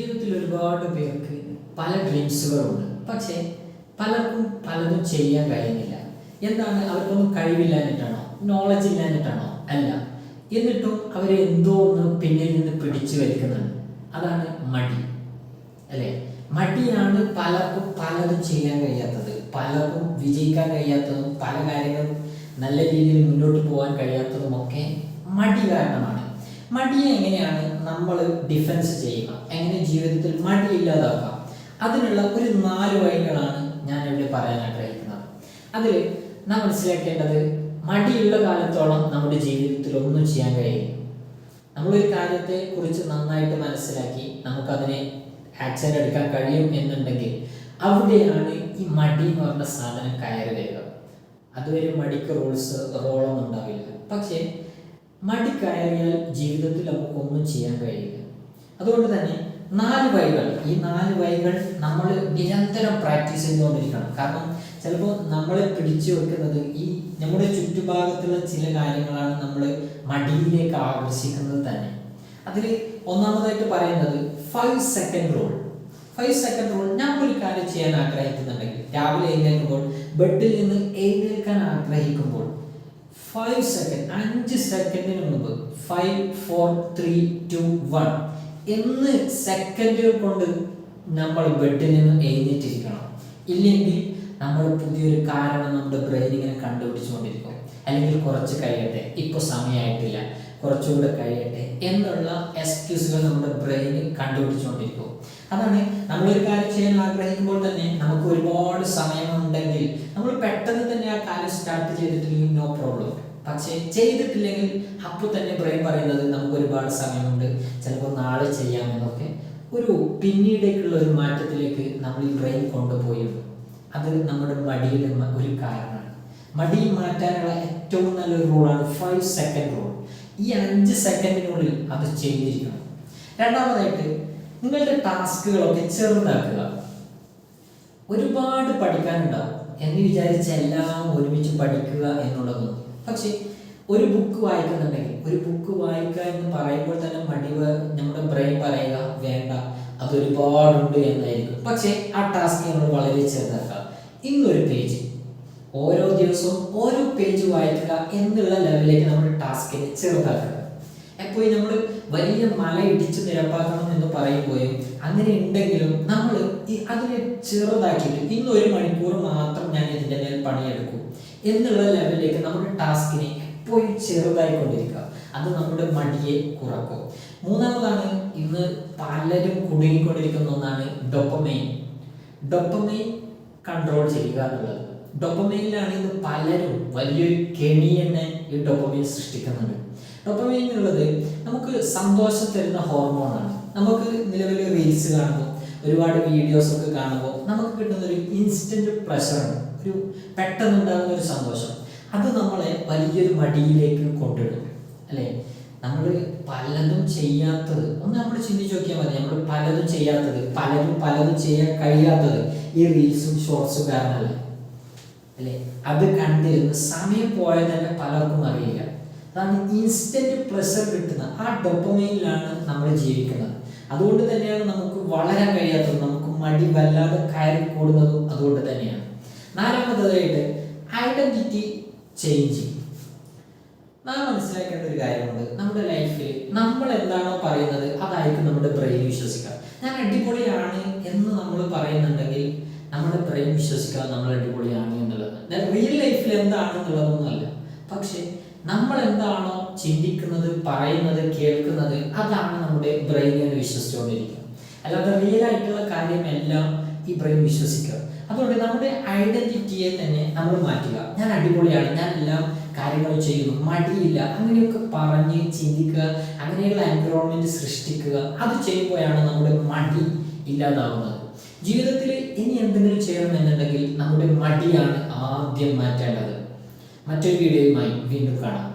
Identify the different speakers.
Speaker 1: ജീവിതത്തിൽ ഒരുപാട് പേർക്ക് പല ഡ്രീംസുകളുണ്ട്. പക്ഷേ പലർക്കും പലതും ചെയ്യാൻ കഴിയുന്നില്ല. എന്താണ്? അവർക്കൊന്നും കഴിവില്ലാഞ്ഞിട്ടാണോ, നോളജ് ഇല്ലാഞ്ഞിട്ടാണോ? അല്ല. എന്നിട്ടും അവരെ എന്തോ ഒന്ന് പിന്നിൽ നിന്ന് പിടിച്ചു വലിക്കുന്നുണ്ട്. അതാണ് മടി, അല്ലേ? മടിയാണ് പലർക്കും പലതും ചെയ്യാൻ കഴിയാത്തത്, പലർക്കും വിജയിക്കാൻ കഴിയാത്തതും, പല കാര്യങ്ങളും നല്ല രീതിയിൽ മുന്നോട്ട് പോകാൻ കഴിയാത്തതുമൊക്കെ മടി കാരണമാണ്. മടിയെ എങ്ങനെയാണ് നമ്മൾ ഡിഫെൻസ് ചെയ്യുക, എങ്ങനെ ജീവിതത്തിൽ മടി ഇല്ലാതാക്കാം, അതിനുള്ള ഒരു 4 വഴികളാണ് ഞാൻ ഇവിടെ പറയാൻ ആഗ്രഹിക്കുന്നത്. അതിൽ നാം മനസ്സിലാക്കേണ്ടത്, മടിയുള്ള കാലത്തോളം നമ്മുടെ ജീവിതത്തിൽ ഒന്നും ചെയ്യാൻ കഴിയും. നമ്മളൊരു കാര്യത്തെ കുറിച്ച് നന്നായിട്ട് മനസ്സിലാക്കി നമുക്കതിനെ ആക്ഷൻ എടുക്കാൻ കഴിയും എന്നുണ്ടെങ്കിൽ അവിടെയാണ് ഈ മടി എന്ന് പറഞ്ഞ സാധനം കയറി വരിക. അതുവരെ മടിക്ക് റോളൊന്നും ഉണ്ടാവില്ല. പക്ഷേ മടി കയറിയാൽ ജീവിതത്തിൽ നമുക്കൊന്നും ചെയ്യാൻ കഴിയില്ല. അതുകൊണ്ട് തന്നെ 4 വഴികൾ, ഈ 4 വഴികൾ നമ്മൾ നിരന്തരം പ്രാക്ടീസ് ചെയ്തുകൊണ്ടിരിക്കണം. കാരണം ചിലപ്പോൾ നമ്മളെ പിടിച്ചു വെക്കുന്നത് ഈ നമ്മുടെ ചുറ്റുഭാഗത്തുള്ള ചില കാര്യങ്ങളാണ് നമ്മൾ മടിയിലേക്ക് ആകർഷിക്കുന്നത് തന്നെ. അതിൽ ഒന്നാമതായിട്ട് പറയുന്നത് 5 സെക്കൻഡ് റൂൾ. 5 second rule. ഞാൻ ഒരു കാര്യം ചെയ്യാൻ ആഗ്രഹിക്കുന്നുണ്ടെങ്കിൽ, രാവിലെ എഴുന്നേൽക്കുമ്പോൾ, ബെഡിൽ നിന്ന് എഴുന്നേൽക്കാൻ ആഗ്രഹിക്കുമ്പോൾ 5 സെക്കൻഡ്, 5 സെക്കൻഡിന് മുമ്പ് 5, 4, 3, 2, 1 എന്ന് സെക്കൻഡുകൾ കൊണ്ട് നമ്മൾ ബെഡിൽ നിന്ന് എഴുന്നേറ്റിരിക്കണം. ഇല്ലെങ്കിൽ നമ്മൾ പുതിയൊരു കാരണം നമ്മുടെ ബ്രെയിൻ ഇങ്ങനെ കണ്ടുപിടിച്ചുകൊണ്ടിരിക്കും. അല്ലെങ്കിൽ കുറച്ച് കഴിയട്ടെ, ഇപ്പോൾ സമയമായിട്ടില്ല, കുറച്ചുകൂടെ കഴിയട്ടെ എന്നുള്ള എക്സ്ക്യൂസുകൾ നമ്മുടെ ബ്രെയിൻ കണ്ടുപിടിച്ചുകൊണ്ടിരിക്കും. അതാണ്, നമ്മളൊരു കാര്യം ചെയ്യാൻ ആഗ്രഹിക്കുമ്പോൾ തന്നെ നമുക്ക് ഒരുപാട് സമയമുണ്ടെങ്കിൽ നമ്മൾ പെട്ടെന്ന് തന്നെ ആ കാര്യം സ്റ്റാർട്ട് ചെയ്തിട്ടില്ലെങ്കിൽ നോ പ്രോബ്ലം. പക്ഷേ ചെയ്തിട്ടില്ലെങ്കിൽ അപ്പോൾ തന്നെ ബ്രെയിൻ പറയുന്നത് നമുക്ക് ഒരുപാട് സമയമുണ്ട്, ചിലപ്പോൾ നാളെ ചെയ്യാമെന്നൊക്കെ ഒരു പിന്നീടേക്കുള്ള ഒരു മാറ്റത്തിലേക്ക് നമ്മൾ ഈ ബ്രെയിൻ കൊണ്ടുപോയിട്ടുണ്ട്. അത് നമ്മുടെ മടിയുടെ ഒരു കാരണമാണ്. മടി മാറ്റാനുള്ള ഏറ്റവും നല്ലൊരു റൂളാണ് 5 സെക്കൻഡ് റൂൾ. ഈ 5 സെക്കൻഡിനുള്ളിൽ അത് ചെയ്തിരിക്കണം. രണ്ടാമതായിട്ട്, നിങ്ങളുടെ ടാസ്കുകളൊക്കെ ചെറുതാക്കുക. ഒരുപാട് പഠിക്കാനുണ്ടാവും എന്ന് വിചാരിച്ച് എല്ലാം ഒരുമിച്ച് പഠിക്കുക എന്നുള്ളതൊന്നും. പക്ഷേ ഒരു ബുക്ക് വായിക്കുന്നുണ്ടെങ്കിൽ, ഒരു ബുക്ക് വായിക്കുക എന്ന് പറയുമ്പോൾ തന്നെ നമ്മുടെ ബ്രെയിൻ പറയുക വേണ്ട, അതൊരുപാടുണ്ട് എന്നായിരിക്കും. പക്ഷേ ആ ടാസ്ക് നമ്മൾ വളരെ ചെറുതാക്കുക. ഇന്നൊരു പേജ്, ഓരോ ദിവസവും ഓരോ പേജ് വായിക്കുക എന്നുള്ള ലെവലിലേക്ക് നമ്മുടെ ടാസ്കിനെ ചെറുതാക്കുക. എപ്പോഴും നമ്മൾ വലിയ മല ഇടിച്ച് നിരപ്പാക്കണം എന്ന് പറയുമ്പോഴും അങ്ങനെ ഉണ്ടെങ്കിലും നമ്മൾ അതിനെ ചെറുതാക്കിയിട്ട് ഇന്ന് 1 മണിക്കൂർ മാത്രം ഞാൻ ഇതിൻ്റെ മേൽ പണിയെടുക്കും എന്നുള്ള ലെവലിലേക്ക് നമ്മുടെ ടാസ്കിനെ എപ്പോഴും ചെറുതായിക്കൊണ്ടിരിക്കുക. അത് നമ്മുടെ മടിയെ കുറക്കും. മൂന്നാമതാണ്, ഇന്ന് പലരും കുടുങ്ങിക്കൊണ്ടിരിക്കുന്ന ഒന്നാണ് ഡോപ്പമൈൻ. ഡോപ്പമൈൻ കൺട്രോൾ ചെയ്യുക എന്നുള്ളത്. ഡോപ്പമൈനിലാണ് ഇന്ന് പലരും വലിയൊരു കെണി തന്നെ ഈ ഡോപ്പമൈൻ സൃഷ്ടിക്കുന്നുണ്ട്. ഡോപ്പമൈൻ എന്നുള്ളത് നമുക്ക് സന്തോഷം തരുന്ന ഹോർമോണാണ്. നമുക്ക് നിലവിൽ റീൽസ് കാണുമ്പോൾ, ഒരുപാട് വീഡിയോസൊക്കെ കാണുമ്പോൾ നമുക്ക് കിട്ടുന്ന ഒരു ഇൻസ്റ്റന്റ് പ്ലഷറാണ്, ഒരു പെട്ടെന്നുണ്ടാകുന്ന ഒരു സന്തോഷം. അത് നമ്മളെ വലിയൊരു മടിയിലേക്ക് കൊണ്ടിടും, അല്ലേ? നമ്മൾ പലതും ചെയ്യാത്തത് ഒന്ന് നമ്മൾ ചിന്തിച്ച് നോക്കിയാൽ മതി. നമ്മൾ പലതും ചെയ്യാത്തത്, പലതും ചെയ്യാൻ കഴിയാത്തത് ഈ റീൽസും ഷോർട്സും കാരണമല്ല, അല്ലേ? അത് കണ്ടിരുന്ന് സമയം പോയത് തന്നെ പലർക്കും അറിയില്ല. അതാണ് ഇൻസ്റ്റന്റ് പ്ലഷർ കിട്ടുന്ന ആ ഡോപ്പമൈനിലാണ് നമ്മൾ ജീവിക്കുന്നത്. അതുകൊണ്ട് തന്നെയാണ് നമുക്ക് വളരാൻ കഴിയാത്തത്, നമുക്ക് മടി വല്ലാതെ കയറി കൂടുന്നതും അതുകൊണ്ട് തന്നെയാണ്. നാലാമതായിട്ട്, ഐഡന്റിറ്റി ചേഞ്ചിങ്. നാം മനസ്സിലാക്കേണ്ട ഒരു കാര്യമുണ്ട്, നമ്മുടെ ലൈഫിൽ നമ്മൾ എന്താണോ പറയുന്നത് അതായിരിക്കും നമ്മുടെ ബ്രെയിൻ വിശ്വസിക്കുക. ഞാൻ അടിപൊളിയാണ് എന്ന് നമ്മൾ പറയുന്നുണ്ടെങ്കിൽ നമ്മുടെ ബ്രെയിൻ വിശ്വസിക്കുക നമ്മൾ അടിപൊളിയാണ് എന്നുള്ളത്. റിയൽ ലൈഫിൽ എന്താണെന്നുള്ളതൊന്നുമല്ല, പക്ഷെ നമ്മൾ എന്താണോ ചിന്തിക്കുന്നത്, പറയുന്നത്, കേൾക്കുന്നത് അതാണ് നമ്മുടെ ബ്രെയിനിനെ വിശ്വസിച്ചുകൊണ്ടിരിക്കുക. അല്ലാതെ റിയൽ ആയിട്ടുള്ള കാര്യമെല്ലാം ഈ ബ്രെയിൻ വിശ്വസിക്കുക. അതുകൊണ്ട് നമ്മുടെ ഐഡന്റിറ്റിയെ തന്നെ നമ്മൾ മാറ്റുക. ഞാൻ അടിപൊളിയാണ്, ഞാൻ എല്ലാം കാര്യങ്ങൾ ചെയ്യുന്നു, മടിയില്ല, അങ്ങനെയൊക്കെ പറഞ്ഞ് ചിന്തിക്കുക, അങ്ങനെയുള്ള എൻവയോൺമെന്റ് സൃഷ്ടിക്കുക. അത് ചെയ്യുമ്പോഴാണ് നമ്മുടെ മടി ഇല്ലാതാവുന്നത്. ജീവിതത്തിൽ ഇനി എന്തെങ്കിലും ചെയ്യണമെന്നുണ്ടെങ്കിൽ നമ്മുടെ മടിയാണ് ആദ്യം മാറ്റേണ്ടത്. മറ്റൊരു വീഡിയോയുമായി വീണ്ടും കാണാം.